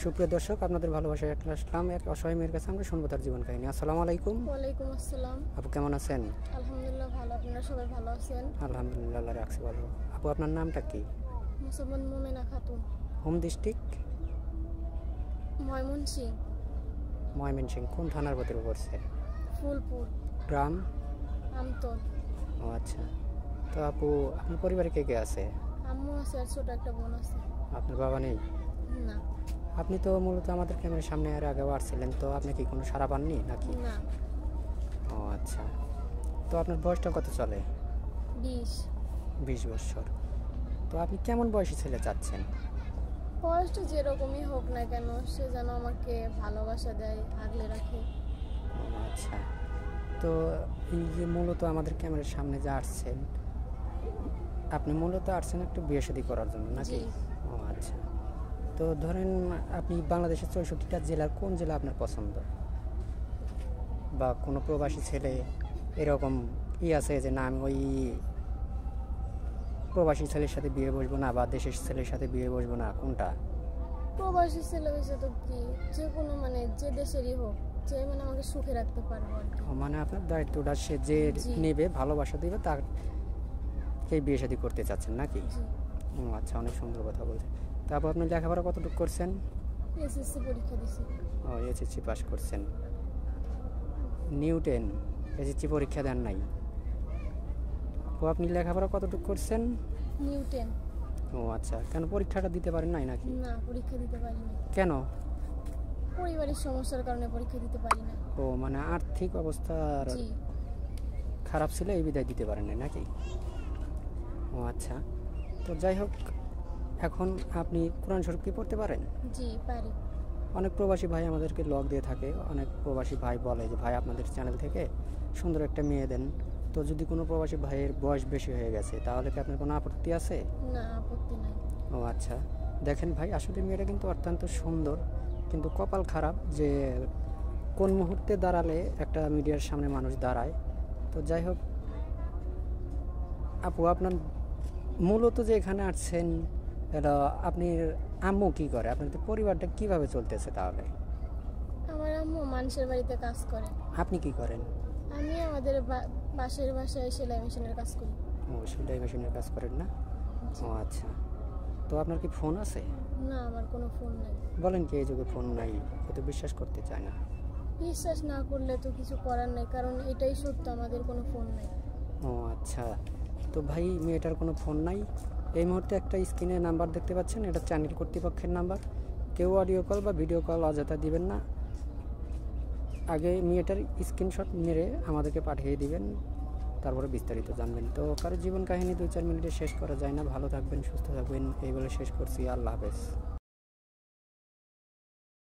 সুপ্রিয় দর্শক, আপনাদের ভালোবাসায় একটা আসলাম এক অসহায় মেয়ের কাছে। আমরা শুনবো তার জীবন কাহিনী। আসসালামু আলাইকুম। ওয়ালাইকুম আসসালাম। আপু কেমন আছেন? আলহামদুলিল্লাহ ভালো, আপনারা সবাই ভালো আছেন? আলহামদুলিল্লাহ, আল্লাহ রাখছে ভালো। আপু আপনার নামটা কি? মুসলমান মোমেনা খাতুন। Home district? ময়মনসিংহ। ময়মনসিংহ। কোন থানার ভিতরে পড়ছে? ফুলপুর। গ্রাম? আমতল। ও আচ্ছা। তো আপু আপনার পরিবারে কে কে আছে? আম্মু আছে আর ছোট একটা বোন আছে। আপনার বাবা নেই? না। আপনি তো মূলত আমাদের ক্যামেরার সামনে আর আগেও আসছিলেন, তো আপনি কি কোনো সাড়া পাননি নাকি? না। ও আচ্ছা। তো আপনার বয়সটা কত চলে? 20। 20 বছর। তো আপনি কেমন বয়সী ছেলে চাচ্ছেন? বয়সটা যেরকমই হোক না কেন, সে যেন আমাকে ভালোবাসা দেয়, আগলে রাখে। ও আচ্ছা। তো এই যে মূলত আমাদের ক্যামেরার সামনে যে আসছেন, আপনি মূলত আসছেন একটু বিয়ে শাদী করার জন্য নাকি? জি। ও আচ্ছা। তো ধরেন আপনি বাংলাদেশের 64টা জেলার কোন জেলা আপনার পছন্দ? বা কোনো প্রবাসী ছেলে এরকম আছে যে না, আমি ওই প্রবাসী ছেলের সাথে বিয়ে বসবো না, বা দেশের ছেলের সাথে বিয়ে বসবো না, কোনটা? প্রবাসী ছেলে হয়েছে তো কি, যে কোনো মানে যে দেশেরই হোক, যে মানে আমাকে সুখে রাখতে পারবো আর কি। মানে আপনার দায়িত্বটা সে যে জি। নেবে, ভালোবাসা দেবে, তাকে বিয়ে শাদী করতে চাচ্ছেন নাকি? জি। ও আচ্ছা, অনেক সুন্দর কথা বলছেন। তারপর আপনি লেখাপড়া কতটুকু করছেন? এসএসসি পরীক্ষা দিছি। ও এসএসসি পাস করছেন। নিউটেন এসএসসি পরীক্ষা দেন নাই? ও আপনি লেখাপড়া কতটুকু করছেন? নিউটেন। ও আচ্ছা। কেন পরীক্ষাটা দিতে পারেন নাই নাকি? না, পরীক্ষা দিতে পারিনি। কেন? পরিবারের সমস্যার কারণে পরীক্ষা দিতে পারি না। ও মানে আর্থিক অবস্থার জি। খারাপ ছিল, এই বিদায় দিতে পারেন নাই নাকি? ও আচ্ছা। তো যাই হোক, এখন আপনি কোরআন শরীফ কি পড়তে পারেন? জি পারি। অনেক প্রবাসী ভাই আমাদেরকে লগ দিয়ে থাকে, অনেক প্রবাসী ভাই বলে যে ভাই আপনাদের চ্যানেল থেকে সুন্দর একটা মেয়ে দেন। তো যদি কোনো প্রবাসী ভাইয়ের বয়স বেশি হয়ে গেছে, তাহলে কি আপনার কোনো আপত্তি আছে? না, আপত্তি নাই। ও আচ্ছা। দেখেন ভাই, আসলে মেয়েটা কিন্তু অত্যন্ত সুন্দর, কিন্তু কপাল খারাপ যে কোন মুহূর্তে দাঁড়ালে একটা মিডিয়ার সামনে মানুষ দাঁড়ায়। তো যাই হোক আপু, আপনার মূলত যে এখানে আসছেন, এটা আপনি আম্মু কি করে? আপনাদের পরিবারটা কিভাবে চলতেছে তাহলে? আমার আম্মু মানুষের বাড়িতে কাজ করে। আপনি কি করেন? আমি আমাদের পাশের বাসায় সেলাই মেশিনের কাজ করি। ও সেলাই মেশিনের কাজ করেন না? জি। ও আচ্ছা। তো আপনার কি ফোন আছে? না, আমার কোনো ফোন নাই। বলেন কি, এই যুগে ফোন নাই? কেউ তো বিশ্বাস করতে চায় না। বিশ্বাস না করলে তো কিছু করার নাই, কারণ এটাই সত্য, আমাদের কোনো ফোন নাই। ও আচ্ছা। তো ভাই, মেয়েটার কোনো ফোন নাই। এই মুহূর্তে একটা স্ক্রিনে নাম্বার দেখতে পাচ্ছেন, এটা চ্যানেল কর্তৃপক্ষের নাম্বার। কেউ অডিও কল বা ভিডিও কল অযথা দিবেন না। আগে মেয়েটার স্ক্রিনশট মেরে আমাদেরকে পাঠিয়ে দিবেন, তারপরে বিস্তারিত জানবেন। তো কারো জীবন কাহিনী 2-4 মিনিটে শেষ করা যায় না। ভালো থাকবেন, সুস্থ থাকবেন, এই বলে শেষ করছি। আল্লাহ হাফেজ।